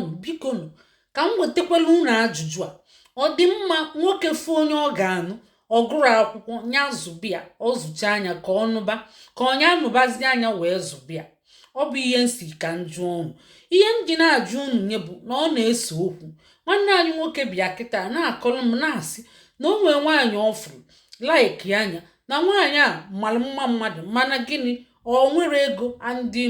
biko nụ ka m wetakwala unu ajụjụ a. Ọ dị mma nwoke fụ onye ọ ga-anụ ọgụrụ akwụkwọ nya zụbịa ọ zụcha anya ka ọ nụba ka onye anụbazi anya wee zụbịa? Ọ bụ ihe nsi ka njụ ọnụ. Ihe m ji na-ajụ unu nye bụ na ọ na-ese okwu. Nwanne anyị nwoke bịa kịta na-akọrọ m na-asị na o nwere nwaanyị ọ fụrụ laiki anya na nwaanyị a mara mma mmadụ mana gịnị ọ nwere ego andị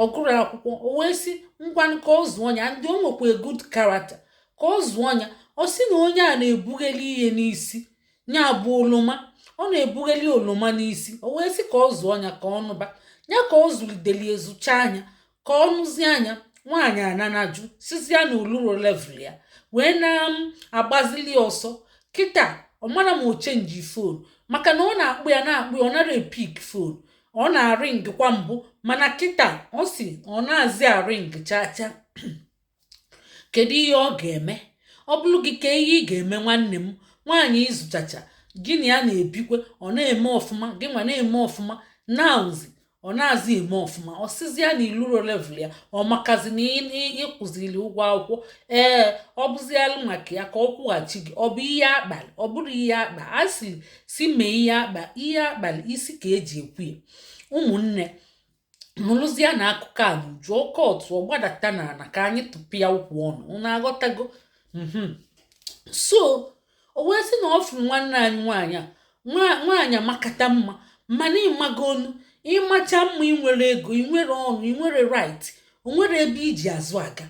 ọgụrụ akwụkwọ. O wee sị ngwanụ ka ọ zụọ ọnya ndị o nwekwa good character ka ọ zụọ ọnya. Ọ sị na onye a na-ebugheli ihe n'isi nya bụ oloma. Ọ na-ebugheli oloma n'isi. O wee sị ka ọ zụọ ọnya ka ọ nụba ya ka ọ zụlideli ezucha anya ka ọ nụzie anya. Nwaanyị ananajụ sizia na oluro level ya wee na-agbazili ọsọ. Kịta ọ mara ma o chenji fon maka na ọ na-akpụ ya na-akpụ ya ọ nara epik fon. Ọ na-aring kwa mbụ mana kịta ọ si ọ na-azị aring chacha. Kedu ihe ọ ga-eme? Ọ bụrụ gị ka ihe ị ga-eme nwanne m nwaanyị ịzụchacha gị na ya na-ebikwe ọ na-eme ọfụma gị nwa na-eme ọfụma na-awụzi ọ na-azị eme ọfụma. Ọ sịzịa na iluro level ya ọ makazi na ịkwụzili ụgwọ akwụkwọ. Ọ bụzialụ maka ya ka ọ kwụghachi gị. Ọ bụ ihe akpali? Ọ bụrụ ihe akpa. A si mee ihe akpa ihe akpali isi ka eji ekwu ya. Ụmụnne nụrụzie na akụkọ a n'uju oke otu ọ gbadata n'ala ka anyị tụpịa ụkwụ ọnụ. Unu aghọtago? So o wee sị na ọ fụrụ nwanne anyị nwaanyị a nwaanyị amakata mma mana ịmago onu ịmacha mma inwere ego inwere ọnụ inwere right onwere ebe iji azụ aga.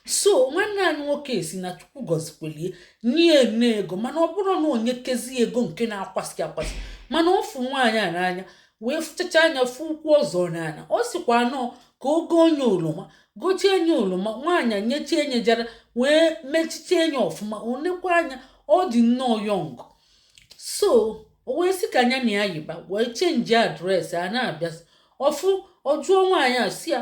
So nwanne anyị nwoke si na Chukwu gọzikwelie nye ene ego mana ọ bụrụ na onye kezi ego nke na-akwasị akwasị mana ọ fụ nwaanyị a n'anya wee fụchacha anya fụ ụkwụ ọzọ n'ala. Ọ sịkwa nọọ ka ogo onye oloma gochie enye oloma nwaanyị nyechie enyejara wee mechiche enye ọfụma. Onekwa anya ọ dị nnọọ yọng. So o wee sị ka anya na ya yiba wee chenji adreesị a na-abịa ọfụ. Ọ jụọ nwaanyị a si ya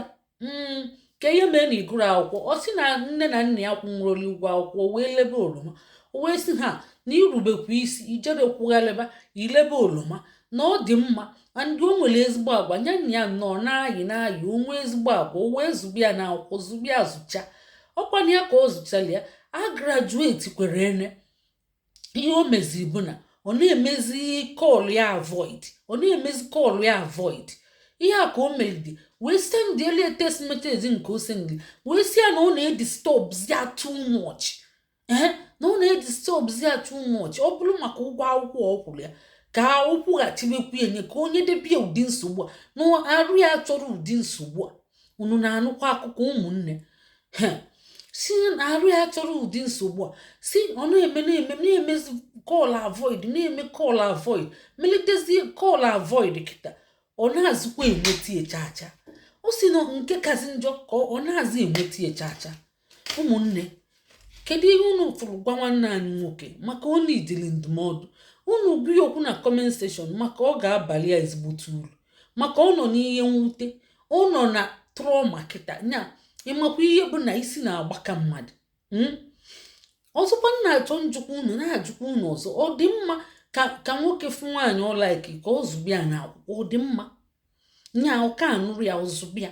ka ihe mee na ịgụrụ akwụkwọ. Ọ sị na nne na nna ya kwụnwụrụli ụgwọ akwụkwọ wee lebe oloma. O wee sị ha na irubekwa isi ijere kwughaleba ilebe oloma na ọ dị mma ndị o nwere ezigbo agwa nya na ya nnọọ na-ayị onwe ezigbo agwa. O wee zụbịa na akwụkwọ zụbịa zụcha. Ọkwana ya ka ọ zụchala ya a grajueti kwere ene. Ihe o mezi bụ na ọ na-emezi kọlụ ya avoid. Ọ na-emezi kọlụ ya avoid. Ihe a ka o melide wee send early text message nke o sendị wee sị ya na ọ na-edisturbs ya too much. Na ọ na-edisturbs ya too much. Ọ bụrụ maka ụgwọ akwụkwọ ọ kwụrụ ya ka ọ kwụghachibekwu enye ka onye debie ụdị nsogbu a na arụ ya chọrọ ụdị nsogbu a. Unu na-anụkwa akụkọ ụmụnne? Si na arụ ya chọrọ ụdị nsogbu a si ọ na-emezi kọl avoid na-eme kọl avoid melitezie kọl avoid kịta ọ na-azụkwa enwetie chacha. O si na nke kazi njọ ka ọ na-azụ enwetie chacha. Ụmụnne kedu ihe unu fụrụ gwa nwanne anyị nwoke maka ọ na-idili ndụmọdụ? Unu bie okwu na comment section maka ọ ga-abalị ya ezigbote uru maka ọ nọ n'ihe mwute. Ọ nọ na trauma kịta nya ịmakwa ihe bụ na isi na-agbaka mmadụ. Ọzọkwa na-achọ njụkwa unu na-ajụkwa unu ọzọ. Ọ dị mma ka nwoke fụ nwaanyị ọ laiki ka ọ zụbịa na akwụkwọ? Ọ dị mma nya ọka anụrụ ya ọzụbịa?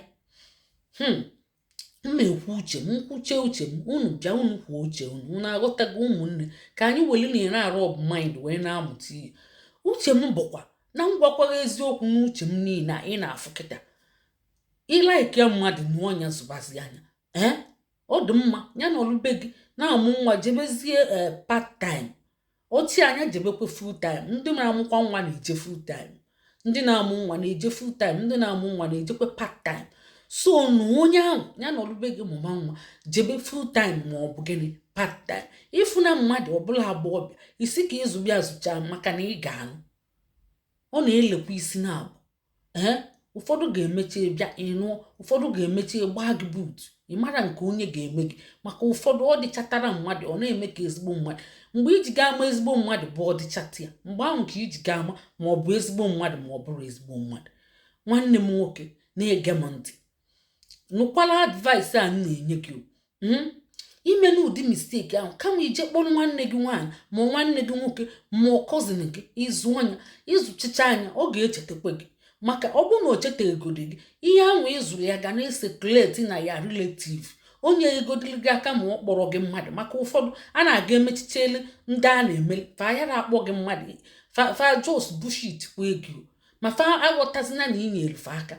Mma ekwu uche m nkwuche uche m unu bịa unu kwuo uche unu aghọtago ụmụnne ka anyị weli na-ere arụ ọbụ mind wee na-amụta ihe. Uche m bụkwa na ngwakwaghị eziokwu n'uche m niile ị na-afụ kịta. Ịlaiki ya mmadụ na ọnya zụbazi anya ọ dị mma ya na ọlụbe gị na-amụ nwa jebezie part time. Ochi anya jebekwe full time. Ndị na-amụkwa nwa na-eje full time. Ndị na-amụ nwa na-eje full time. Ndị na-amụ nwa na-ejekwe part time. So na onye ahụ ya na ọlụbe gị mụma nwa jebe full time ma ọ bụ gịnị part time. Ịfụ na mmadụ ọbụla agbọghọbịa isi ka ịzụbịa zụcha maka na ị ga-anụ. Ọ na-elekwa isi na abụ ụfọdụ ga-emechi bịa ịnụọ ụfọdụ ga-emechi gbaa gị buut. Ị mara nke onye ga-eme gị maka ụfọdụ ọ dịchatara mmadụ ọ na-eme ka ezigbo mmadụ. Mgbe iji ga-ama ezigbo mmadụ bụ ọ dịchata ya mgbe ahụ ka iji ga-ama ma ọ bụ ezigbo mmadụ ma ọ bụrụ ezigbo mmadụ. Nwanne m nwoke na-ege m ntị nụkwala advice a na-enye gị. Ime n'ụdị mistake ahụ kama ije kpọrọ nwanne gị nwaanyị ma nwanne gị nwoke ma cousin gị ịzụ anya ịzụchicha anya ọ ga-echetakwa gị maka ọ bụrụ na o chetaghị gị ihe ahụ ịzụrụ ya ga na-esekuleti na ya relative onye egodili gị aka ma ọ kpọrọ gị mmadụ, maka ụfọdụ a na-aga emechichelu ndị a na-emeli fa ya na-akpọ gị mmadụ fa jos bushit kwa ego ma fa aghọtazina na ị nyere fa aka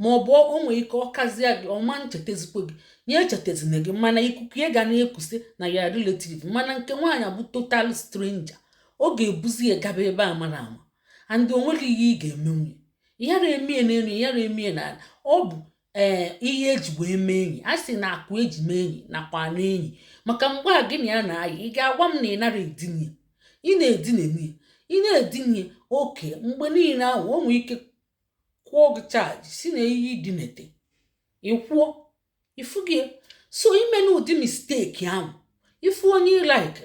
ma ọ bụ o nwere ike ọkazia gị ọma nchetazikwa gị nye echetazina gị mana ikuku ya ga na-ekwusi na ya relative, mana nke nwaanyị bụ total stranger. Ọ ga-ebuzi ya gaba ebe a mara ama and o nweghị ihe ị ga-emenwu yara emie n'elu yara emie n'ala. Ọ bụ ihe eji wee mee enyi. A sị na akụ eji mee enyi nakwa na enyi, maka mgbe a gị na ya na-ayị ị ga-agwa m na ị nara edinye ị na-edinye ị na-edinye oke mgbe niile ahụ o nwere ike kwụọ gị chaji si na ihe idinete ịkwụọ ifu gị. So ime na ụdị misteki ahụ ifu onye ilaiki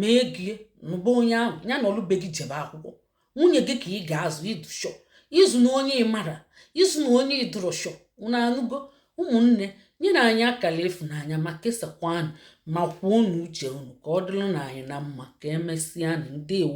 mee gị n'ụba onye ahụ ya na ọlụbe gị jebe akwụkwọ, nwunye gị ka ị ga-azụ idusho izu na onye ịmara izu na onye idurosho. Unu anụgo ụmụnne, nyere anyị akara ịfụnanya ma kesakwanụ ma kwuo n'uche unu ka ọ dịrị na anyị na mma ka emesịa ndewo.